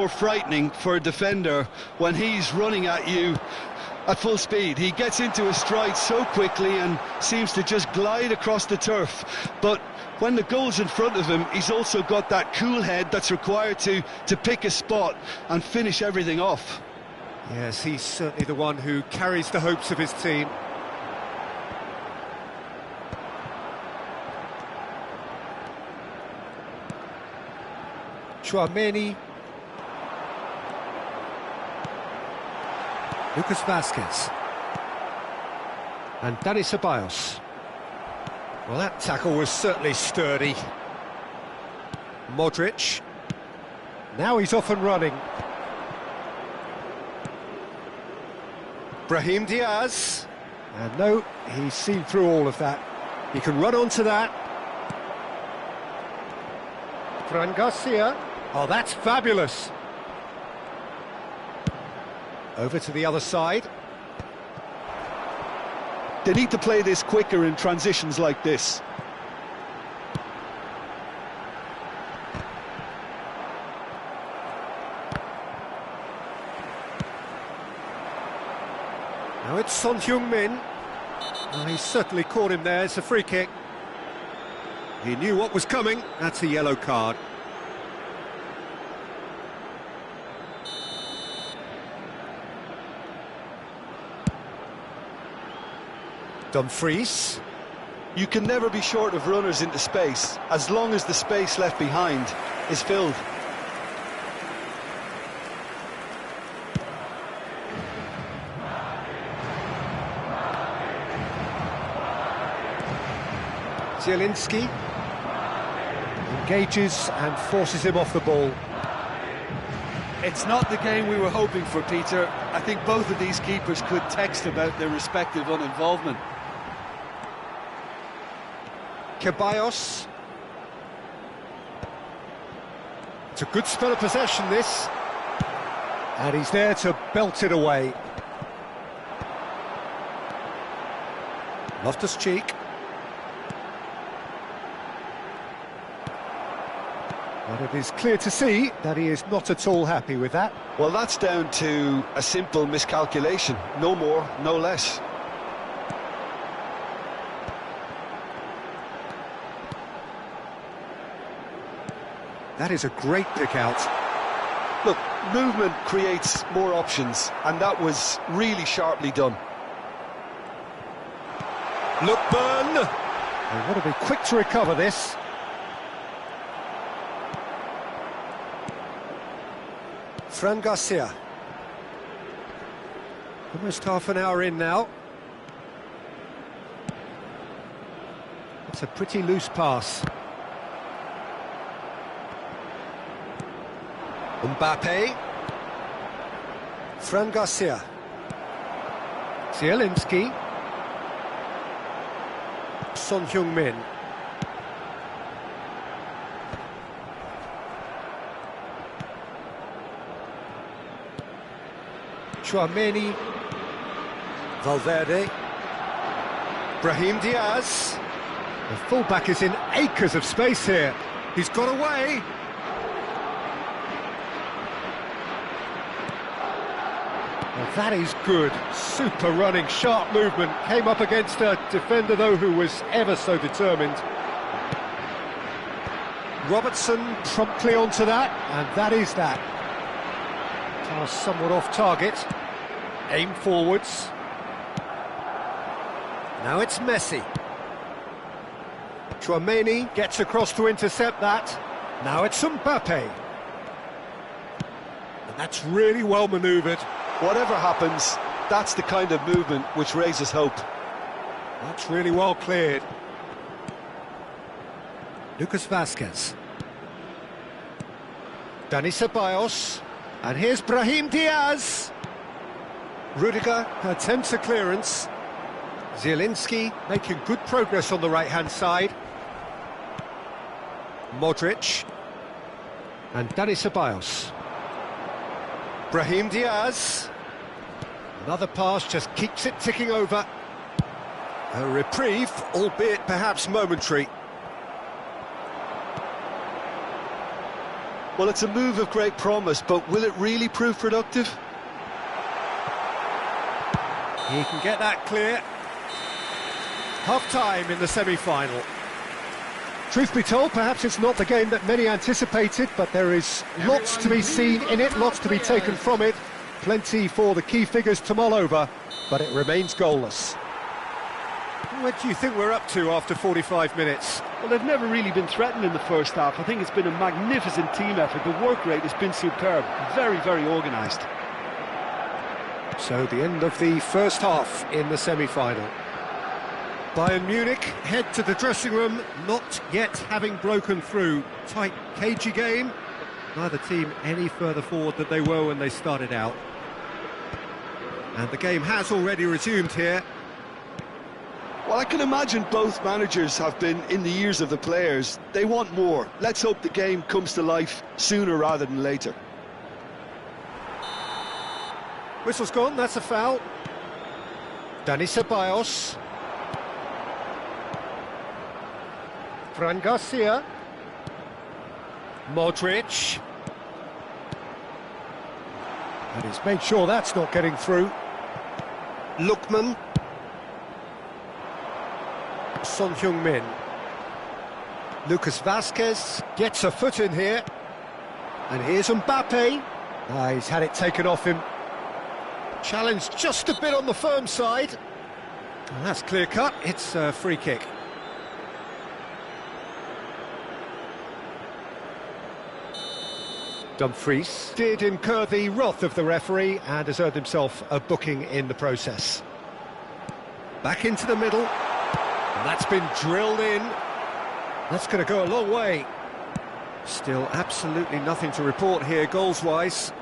more frightening for a defender when he's running at you at full speed. He gets into a stride so quickly and seems to just glide across the turf. But when the goal's in front of him, he's also got that cool head that's required to pick a spot and finish everything off. Yes, he's certainly the one who carries the hopes of his team. Chouameni. Lucas Vazquez. And Dani Ceballos. Well, that tackle was certainly sturdy. Modric. Now he's off and running. Brahim Diaz. And no, he's seen through all of that. He can run onto that. Fran Garcia. Oh, that's fabulous. Over to the other side. They need to play this quicker in transitions like this. Now it's Son Heung-min. Oh, he's certainly caught him there. It's a free kick. He knew what was coming. That's a yellow card. Dumfries. You can never be short of runners into space, as long as the space left behind is filled. Zielinski engages and forces him off the ball. It's not the game we were hoping for, Peter. I think both of these keepers could text about their respective uninvolvement. Ceballos. It's a good spell of possession, this. And he's there to belt it away. Loftus-Cheek. But it is clear to see that he is not at all happy with that. Well, that's down to a simple miscalculation. No more, no less. That is a great pick out. Look, movement creates more options, and that was really sharply done. Look, Burn! They want to be quick to recover this. Fran Garcia. Almost half an hour in now. It's a pretty loose pass. Mbappe. Fran Garcia. Zielinski. Son Heung-min. Chouameni. Valverde. Brahim Diaz. The fullback is in acres of space here. He's got away. Well, that is good. Super running, sharp movement. Came up against a defender, though, who was ever so determined. Robertson promptly onto that, and that is that. Pass somewhat off target. Aim forwards. Now it's Messi. Chouameni gets across to intercept that. Now it's Mbappe. And that's really well manoeuvred. Whatever happens, that's the kind of movement which raises hope. That's really well cleared. Lucas Vazquez. Dani Ceballos. And here's Brahim Diaz. Rudiger attempts a clearance. Zielinski making good progress on the right-hand side. Modric. And Dani Ceballos. Brahim Diaz. Another pass just keeps it ticking over. A reprieve, albeit perhaps momentary. Well, it's a move of great promise, but will it really prove productive? He can get that clear. Half-time in the semi-final. Truth be told, perhaps it's not the game that many anticipated, but there is lots to be seen in it, lots to be taken from it. Plenty for the key figures to mull over, but it remains goalless. What do you think we're up to after 45 minutes? Well, they've never really been threatened in the first half. I think it's been a magnificent team effort. The work rate has been superb. Very, very organised. So the end of the first half in the semi-final. Bayern Munich head to the dressing room, not yet having broken through. Tight, cagey game. Neither team any further forward than they were when they started out. And the game has already resumed here. Well, I can imagine both managers have been in the ears of the players. They want more. Let's hope the game comes to life sooner rather than later. Whistle's gone, that's a foul. Dani Ceballos. Fran Garcia. Modric. And he's made sure that's not getting through. Lookman. Son Heung-min. Lucas Vazquez gets a foot in here. And here's Mbappe. He's had it taken off him. Challenged just a bit on the firm side. And that's clear cut, it's a free kick. Dumfries did incur the wrath of the referee and has earned himself a booking in the process. Back into the middle, and that's been drilled in. That's going to go a long way. Still absolutely nothing to report here goals-wise.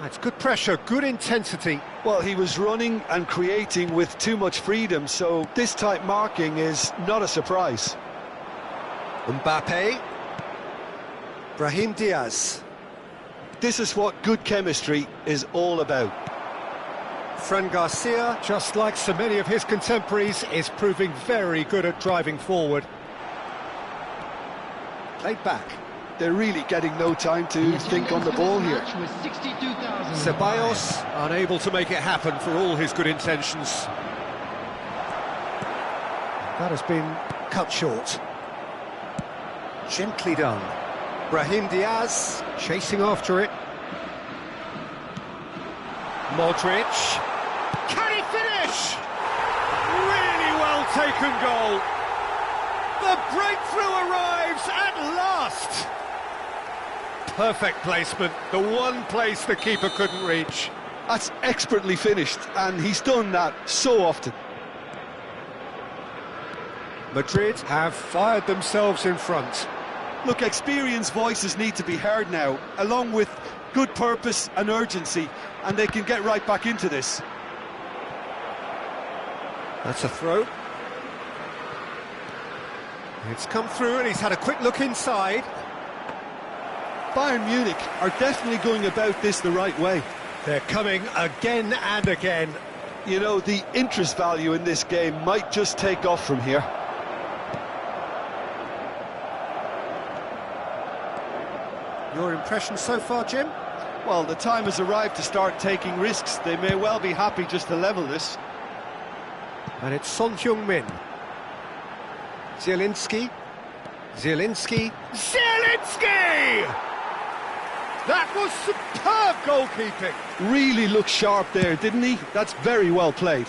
It's good pressure, good intensity. Well, he was running and creating with too much freedom, so this type marking is not a surprise. Mbappe. Brahim Diaz. This is what good chemistry is all about. Fran Garcia, just like so many of his contemporaries, is proving very good at driving forward. Played back. They're really getting no time to think on the ball here. Ceballos unable to make it happen for all his good intentions. That has been cut short. Gently done. Brahim Diaz chasing after it. Modric. Can he finish? Really well taken goal. The breakthrough arrives at last. Perfect placement, the one place the keeper couldn't reach. That's expertly finished, and he's done that so often. Madrid have fired themselves in front. Look, experienced voices need to be heard now, along with good purpose and urgency, and they can get right back into this. That's a throw. It's come through and he's had a quick look inside. Bayern Munich are definitely going about this the right way. They're coming again and again. You know, the interest value in this game might just take off from here. Your impression so far, Jim? Well, the time has arrived to start taking risks. They may well be happy just to level this. And it's Son Heung-min. Zielinski. Zielinski. Zielinski! That was superb goalkeeping. Really looked sharp there, didn't he? That's very well played.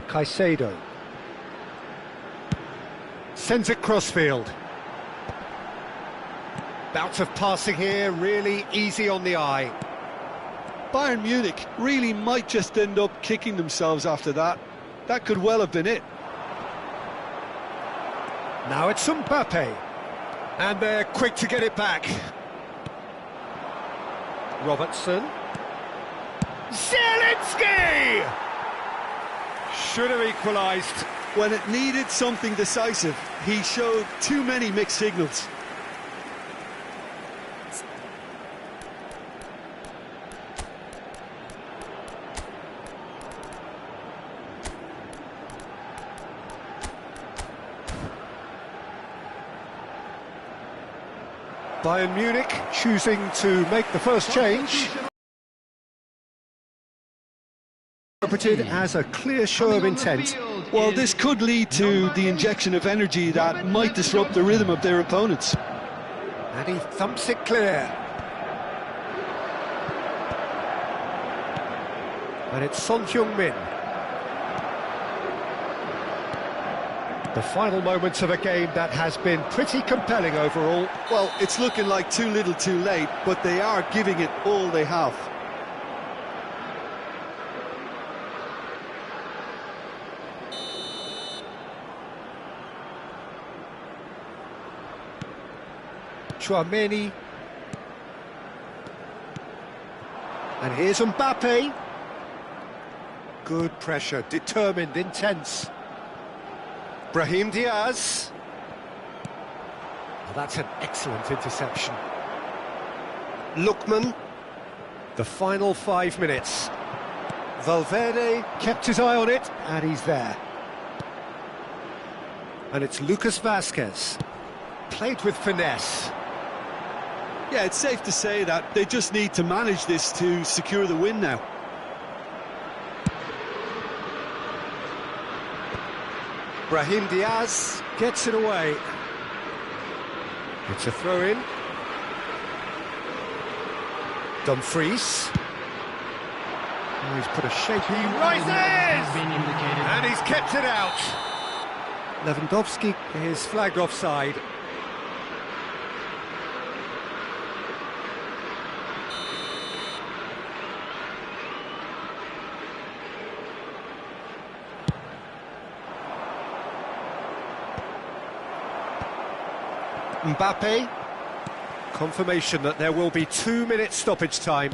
Caicedo. Sends it crossfield. Bout of passing here, really easy on the eye. Bayern Munich really might just end up kicking themselves after that. That could well have been it. Now it's Mbappe. And they're quick to get it back. Robertson. Zielinski! Should have equalised. When it needed something decisive, he showed too many mixed signals. Bayern Munich choosing to make the first change. Interpreted as a clear show of intent. Well, this could lead to the injection of energy that might disrupt the rhythm of their opponents. And he thumps it clear. And it's Son Heung-min. The final moments of a game that has been pretty compelling overall. Well, it's looking like too little too late, but they are giving it all they have. Chouameni. And here's Mbappe. Good pressure, determined, intense. Brahim Diaz. Oh, that's an excellent interception. Lookman. The final 5 minutes. Valverde kept his eye on it, and he's there. And it's Lucas Vazquez. Played with finesse. Yeah, it's safe to say that they just need to manage this to secure the win now. Brahim Diaz gets it away. It's a throw-in. Dumfries. Oh, he's put a shape. He rises! And he's kept it out. Lewandowski is flagged offside. Mbappe. Confirmation that there will be 2 minutes stoppage time.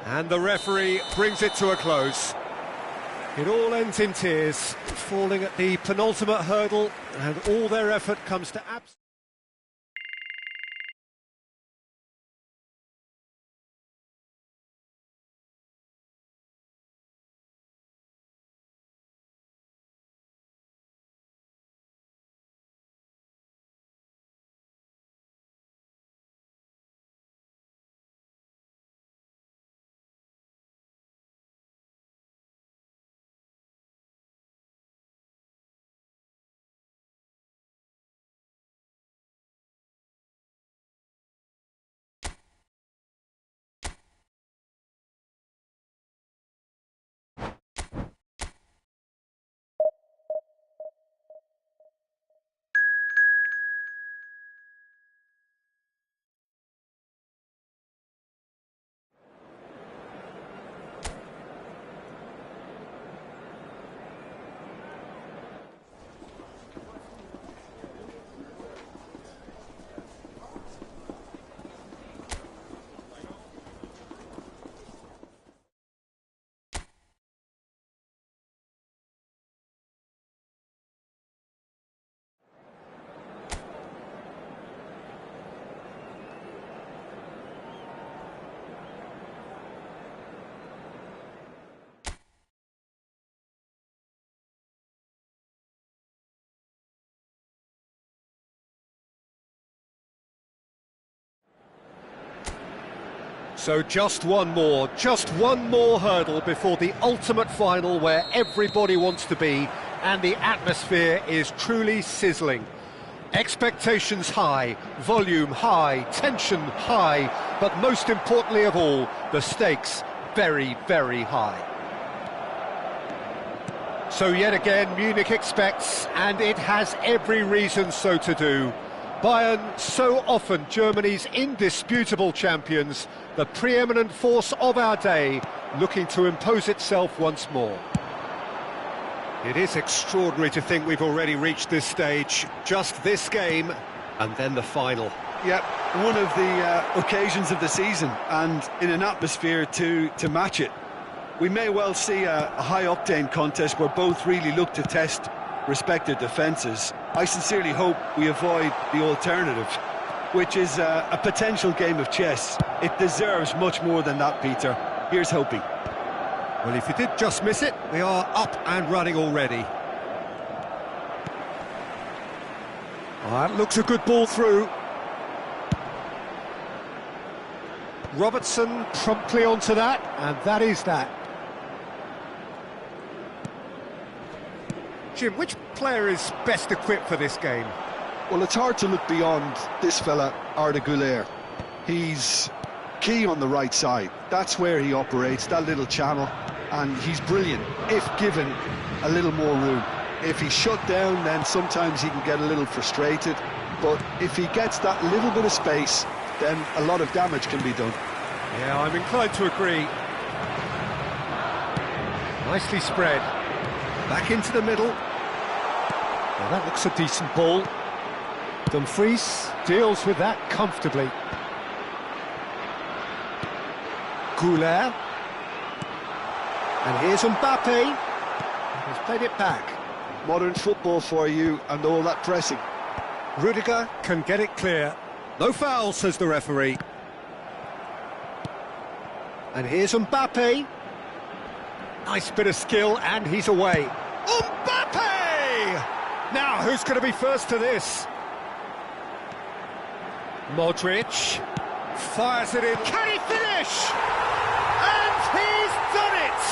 And the referee brings it to a close. It all ends in tears, falling at the penultimate hurdle, and all their effort comes to absence. So just one more hurdle before the ultimate final where everybody wants to be, and the atmosphere is truly sizzling. Expectations high, volume high, tension high, but most importantly of all, the stakes very, very high. So yet again, Munich expects, and it has every reason so to do. Bayern, so often Germany's indisputable champions, the preeminent force of our day, looking to impose itself once more. It is extraordinary to think we've already reached this stage. Just this game, and then the final. Yep, one of the occasions of the season, and in an atmosphere to match it. We may well see a high-octane contest where both really look to test respective defences. I sincerely hope we avoid the alternative, which is a potential game of chess. It deserves much more than that, Peter. Here's hoping. Well, if you did just miss it, we are up and running already. Oh, that looks a good ball through. Robertson promptly onto that, and that is that. Jim, which player is best equipped for this game? Well, it's hard to look beyond this fella, Arda Güler. He's key on the right side. That's where he operates, that little channel, and he's brilliant if given a little more room. If he's shut down, then sometimes he can get a little frustrated, but if he gets that little bit of space, then a lot of damage can be done. Yeah, I'm inclined to agree. Nicely spread. Back into the middle. Well, that looks a decent ball. Dumfries deals with that comfortably. Güler. And here's Mbappe. He's played it back. Modern football for you and all that pressing. Rudiger can get it clear. No foul, says the referee. And here's Mbappe. Nice bit of skill, and he's away. Mbappe! Now, who's going to be first to this? Modric fires it in. Can he finish? And he's done it!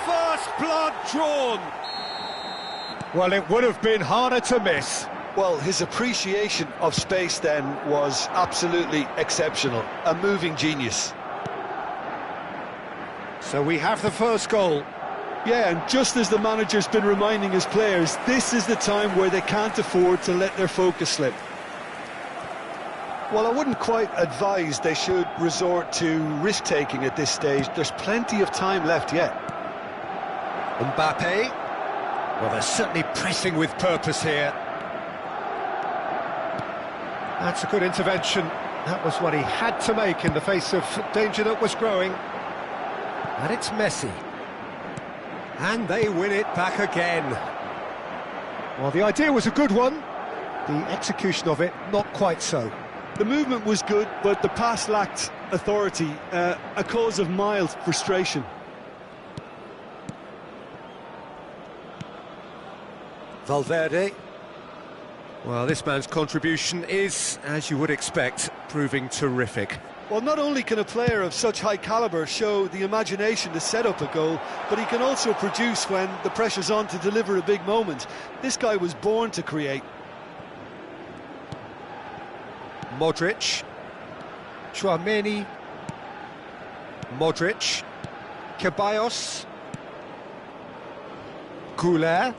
First blood drawn. Well, it would have been harder to miss. Well, his appreciation of space then was absolutely exceptional. A moving genius. So we have the first goal. Yeah, and just as the manager's been reminding his players, this is the time where they can't afford to let their focus slip. Well, I wouldn't quite advise they should resort to risk-taking at this stage. There's plenty of time left yet. Mbappe. Well, they're certainly pressing with purpose here. That's a good intervention. That was what he had to make in the face of danger that was growing. And it's Messi. And they win it back again. Well, the idea was a good one. The execution of it, not quite so. The movement was good, but the pass lacked authority, a cause of mild frustration. Valverde. Well, this man's contribution is, as you would expect, proving terrific. Well, not only can a player of such high calibre show the imagination to set up a goal, but he can also produce when the pressure's on to deliver a big moment. This guy was born to create. Modric. Tchouaméni. Modric. Ceballos. Güler.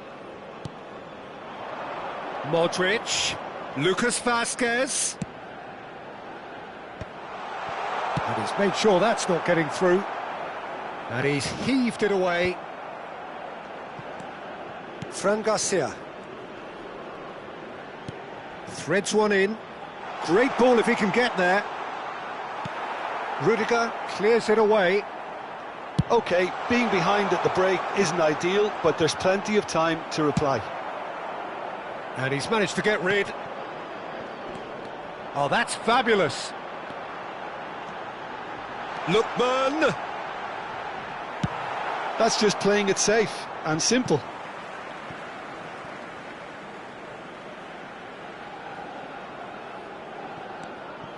Modric. Lucas Vazquez. And he's made sure that's not getting through. And he's heaved it away. Fran Garcia. Threads one in. Great ball if he can get there. Rudiger clears it away. OK, being behind at the break isn't ideal, but there's plenty of time to reply. And he's managed to get rid. Oh, that's fabulous. Lookman. That's just playing it safe and simple.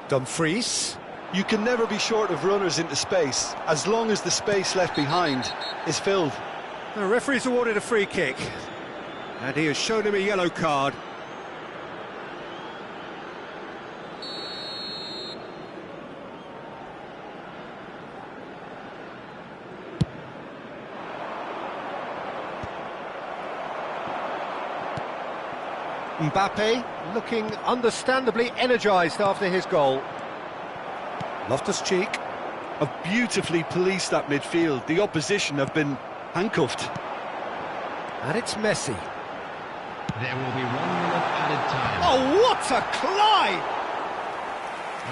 Dumfries. You can never be short of runners into space, as long as the space left behind is filled. The referee's awarded a free kick. And he has shown him a yellow card. Mbappe looking understandably energised after his goal. Loftus-Cheek. Have beautifully policed that midfield. The opposition have been handcuffed. And it's Messi. There will be 1 minute added time. Oh, what a climb!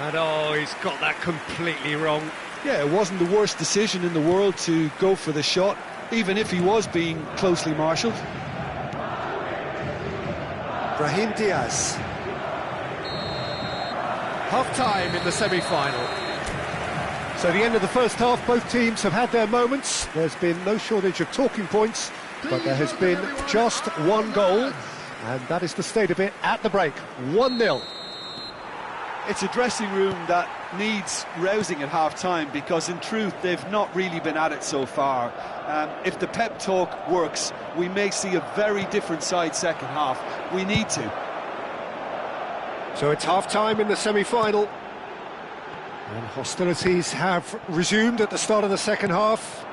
And oh, he's got that completely wrong. Yeah, it wasn't the worst decision in the world to go for the shot, even if he was being closely marshalled. Brahim Diaz. Half-time in the semi-final. So the end of the first half, both teams have had their moments. There's been no shortage of talking points, but there has been just one goal, and that is the state of it at the break. 1-0. It's a dressing room that needs rousing at half-time, because in truth they've not really been at it so far. If the pep talk works, we may see a very different side second half. We need to. So it's half-time in the semi-final. And hostilities have resumed at the start of the second half.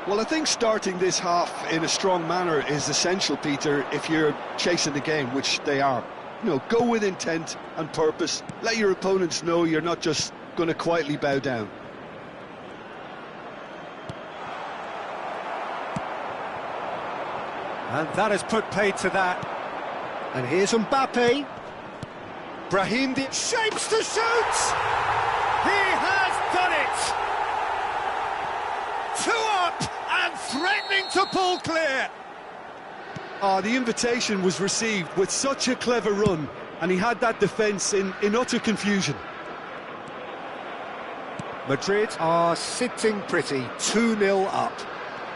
Well, I think starting this half in a strong manner is essential, Peter, if you're chasing the game, which they are. You know, go with intent and purpose. Let your opponents know you're not just going to quietly bow down. And that has put paid to that. And here's Mbappe. Brahim shapes to shoot! He has done it! 2 up and threatening to pull clear. The invitation was received with such a clever run, and he had that defence in utter confusion. Madrid are sitting pretty, 2-0 up.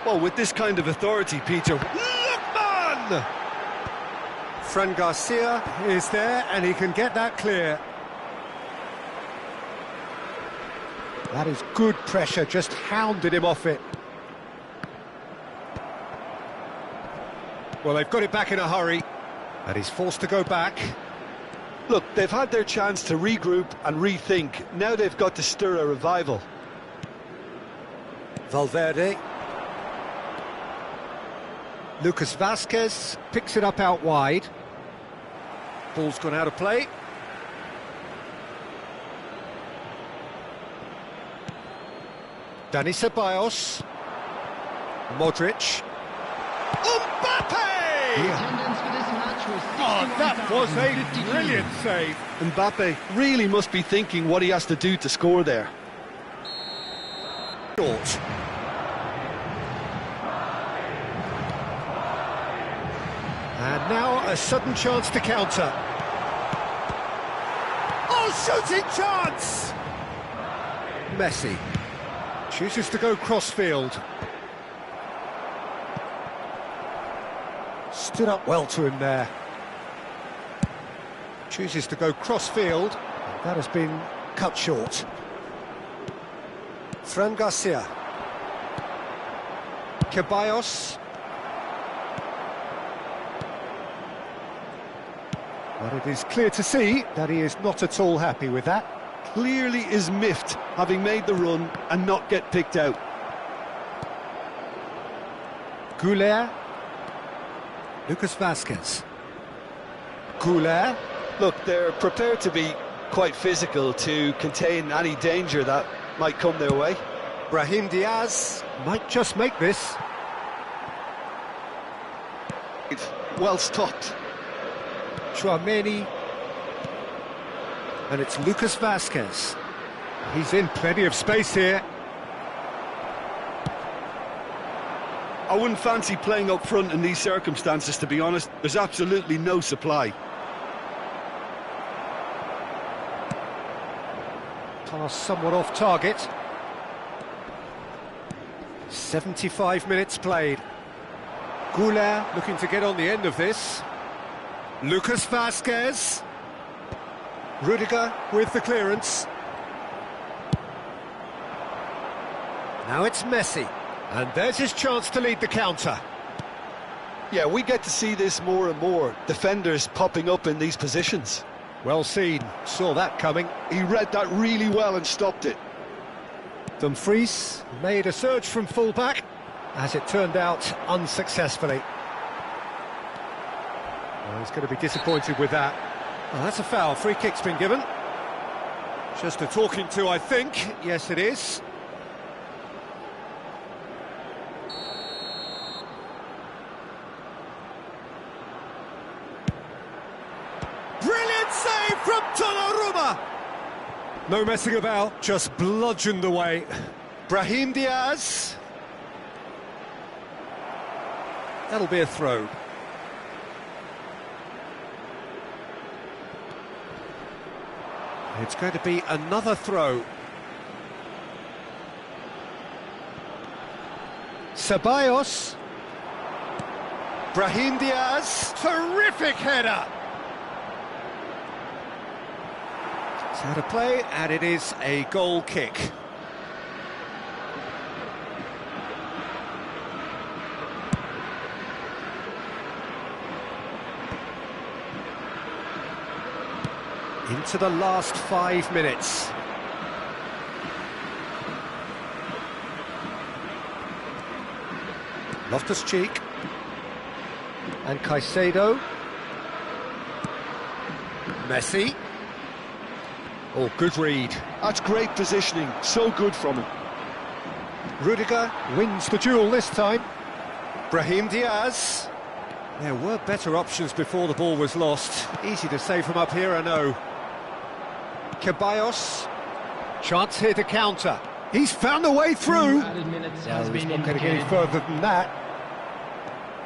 Well, with this kind of authority, Peter... Lookman! Fran Garcia is there, and he can get that clear. That is good pressure, just hounded him off it. Well, they've got it back in a hurry, and he's forced to go back. Look, they've had their chance to regroup and rethink. Now they've got to stir a revival. Valverde. Lucas Vazquez picks it up out wide. Ball's gone out of play. Dani Ceballos. Modric. Mbappe! Oh, that was a brilliant save. Mbappe really must be thinking what he has to do to score there. Short. And now a sudden chance to counter. Oh, shooting chance! Messi chooses to go cross-field. Stood up well to him there. Chooses to go cross-field. That has been cut short. Fran Garcia. Ceballos. But it is clear to see that he is not at all happy with that. Clearly is miffed, having made the run and not get picked out. Goulet. Lucas Vazquez. Goulet. Look, they're prepared to be quite physical to contain any danger that might come their way. Brahim Diaz might just make this. Well stopped. Chouameni. And it's Lucas Vazquez. He's in plenty of space here. I wouldn't fancy playing up front in these circumstances, to be honest. There's absolutely no supply. Pass somewhat off target. 75 minutes played. Goulet looking to get on the end of this. Lucas Vazquez. Rudiger with the clearance. Now it's Messi. And there's his chance to lead the counter. Yeah, we get to see this more and more. Defenders popping up in these positions. Well seen. Saw that coming. He read that really well and stopped it. Dumfries made a surge from full-back. As it turned out, unsuccessfully. Well, he's going to be disappointed with that. Well, that's a foul. Free kick's been given. Just a talking to, I think. Yes, it is. Brilliant save from Donnarumma! No messing about, just bludgeoned away. Brahim Diaz. That'll be a throw. It's going to be another throw. Ceballos. Brahim Diaz. Terrific header. It's out of play, and it is a goal kick. Into the last 5 minutes. Loftus-Cheek. And Caicedo. Messi. Oh, good read. That's great positioning, so good from him. Rudiger wins the duel this time. Brahim Diaz. There were better options before the ball was lost. Easy to say from up here, I know. Ceballos. Chance here to counter. He's found a way through. Has He's been not going to get any indicated. further than that.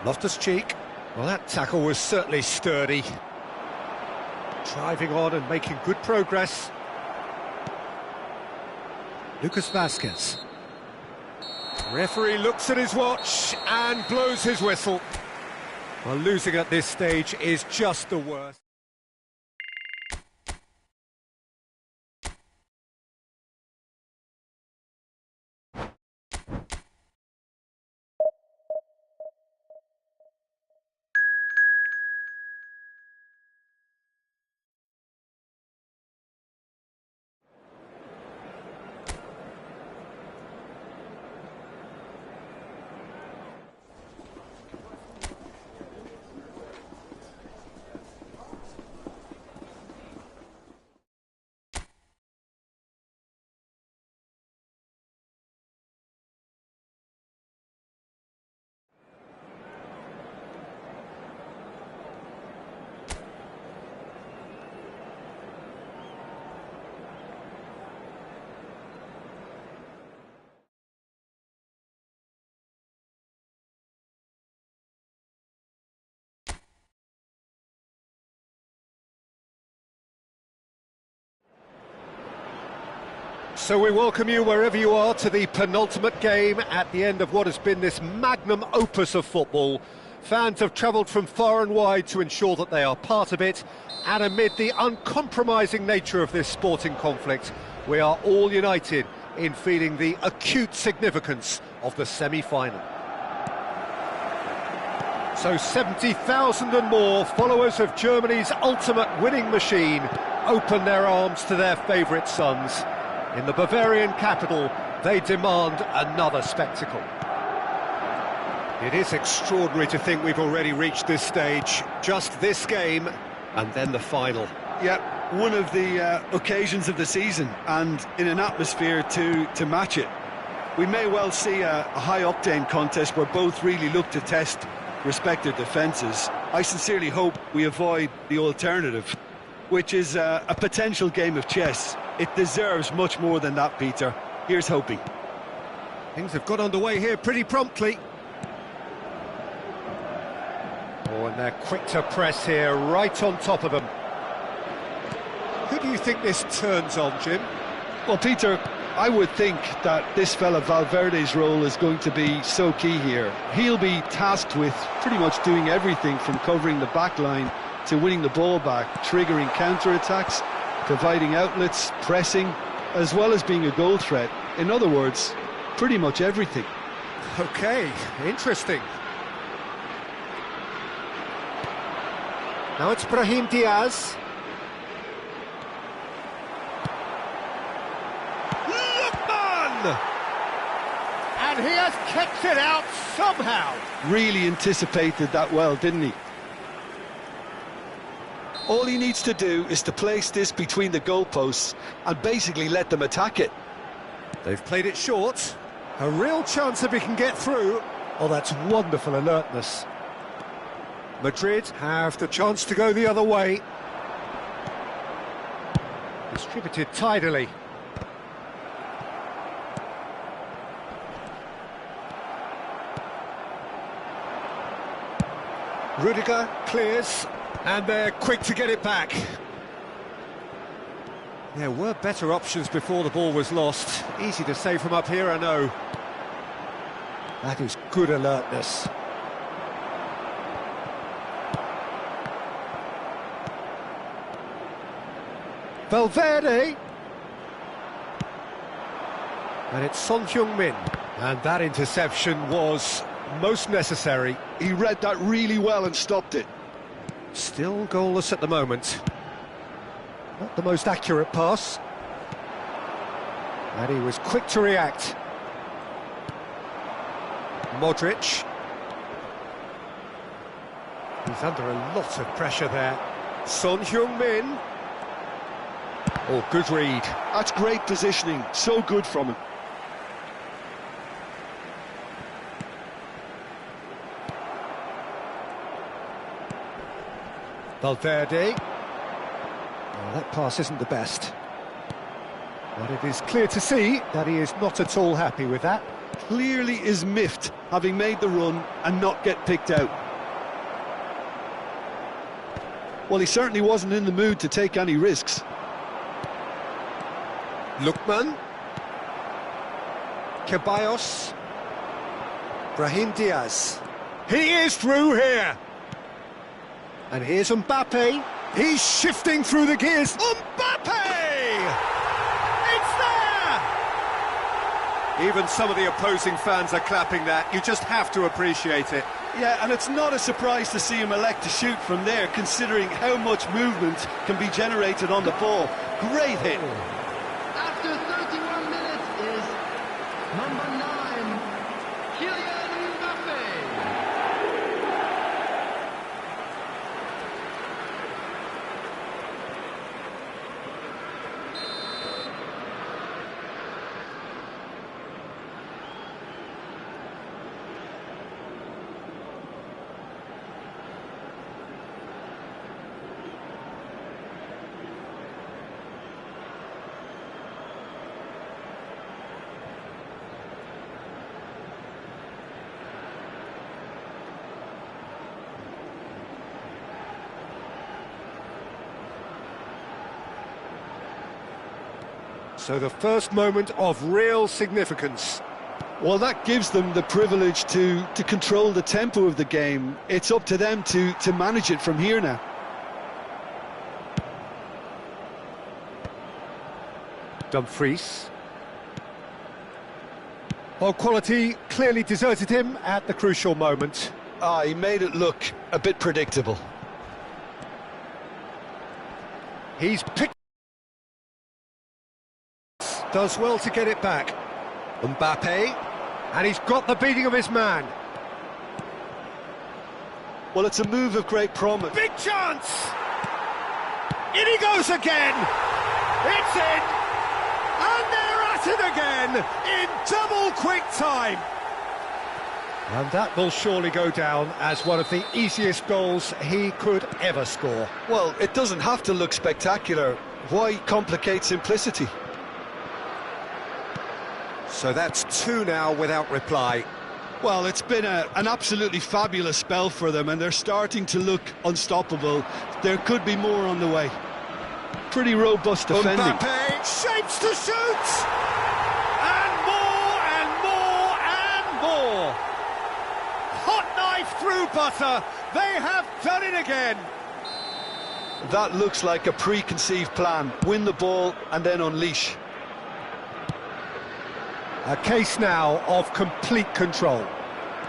Loftus-Cheek. Well, that tackle was certainly sturdy. Driving on and making good progress. Lucas Vazquez. Referee looks at his watch and blows his whistle. Well, losing at this stage is just the worst. So we welcome you wherever you are to the penultimate game at the end of what has been this magnum opus of football. Fans have travelled from far and wide to ensure that they are part of it, and amid the uncompromising nature of this sporting conflict, we are all united in feeling the acute significance of the semi-final. So 70,000 and more followers of Germany's ultimate winning machine open their arms to their favourite sons. In the Bavarian capital, they demand another spectacle. It is extraordinary to think we've already reached this stage. Just this game, and then the final. Yeah, one of the occasions of the season, and in an atmosphere to match it. We may well see a high-octane contest where both really look to test respective defences. I sincerely hope we avoid the alternative, which is a potential game of chess. It deserves much more than that, Peter. Here's hoping. Things have got underway here pretty promptly. Oh, and they're quick to press here, right on top of them. Who do you think this turns on, Jim? Well, Peter, I would think that this fella Valverde's role is going to be so key here. He'll be tasked with pretty much doing everything from covering the back line to winning the ball back, triggering counter-attacks, providing outlets, pressing, as well as being a goal threat. In other words, pretty much everything. Okay, interesting. Now it's Brahim Diaz. Lookman! And he has kicked it out somehow. Really anticipated that well, didn't he? All he needs to do is to place this between the goalposts and basically let them attack it. They've played it short. A real chance if he can get through. Oh, that's wonderful alertness. Madrid have the chance to go the other way. Distributed tidily. Rudiger clears, and they're quick to get it back. There were better options before the ball was lost. Easy to say from up here, I know. That is good alertness. Valverde. And it's Son Heung-min. And that interception was most necessary. He read that really well and stopped it. Still goalless at the moment. Not the most accurate pass. And he was quick to react. Modric. He's under a lot of pressure there. Son Heung-min. Oh, good read. That's great positioning, so good from him. Valverde. Oh, that pass isn't the best. But it is clear to see that he is not at all happy with that. Clearly is miffed, having made the run and not get picked out. Well, he certainly wasn't in the mood to take any risks. Lookman. Ceballos. Brahim Diaz. He is through here. And here's Mbappe. He's shifting through the gears. Mbappe! It's there! Even some of the opposing fans are clapping that. You just have to appreciate it. Yeah, and it's not a surprise to see him elect to shoot from there, considering how much movement can be generated on the ball. Great hit. After 31 minutes is number 9, Kylian Mbappe. So the first moment of real significance. Well, that gives them the privilege to control the tempo of the game. It's up to them to manage it from here now. Dumfries. Well, quality clearly deserted him at the crucial moment. He made it look a bit predictable. He's picked. Does well to get it back. Mbappe. And he's got the beating of his man. Well, it's a move of great promise. Big chance! In he goes again! It's in! And they're at it again! In double quick time! And that will surely go down as one of the easiest goals he could ever score. Well, it doesn't have to look spectacular. Why complicate simplicity? So that's 2 now without reply. Well, it's been an absolutely fabulous spell for them, and they're starting to look unstoppable. There could be more on the way. Pretty robust defending. Mbappe shapes to shoot! And more, and more, and more! Hot knife through butter! They have done it again! That looks like a preconceived plan. Win the ball and then unleash. A case now of complete control.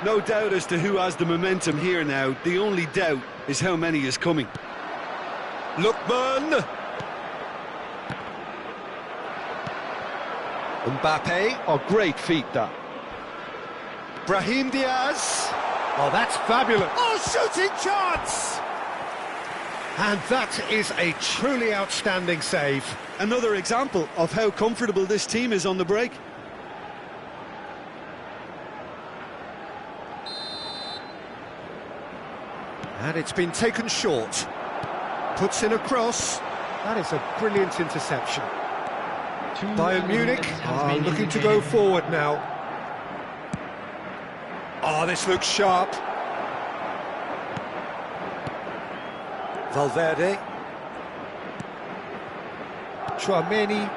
No doubt as to who has the momentum here now. The only doubt is how many is coming. Lookman. Mbappe. Oh, great feat, that. Brahim Diaz. Oh, that's fabulous. Oh, shooting chance! And that is a truly outstanding save. Another example of how comfortable this team is on the break. And it's been taken short. Puts in a cross. That is a brilliant interception. Bayern Munich are looking to go forward now. Oh, this looks sharp. Valverde. Chouameni.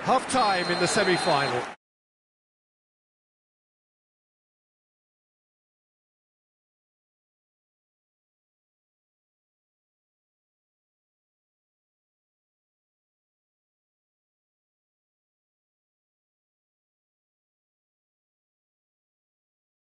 Half-time in the semi-final.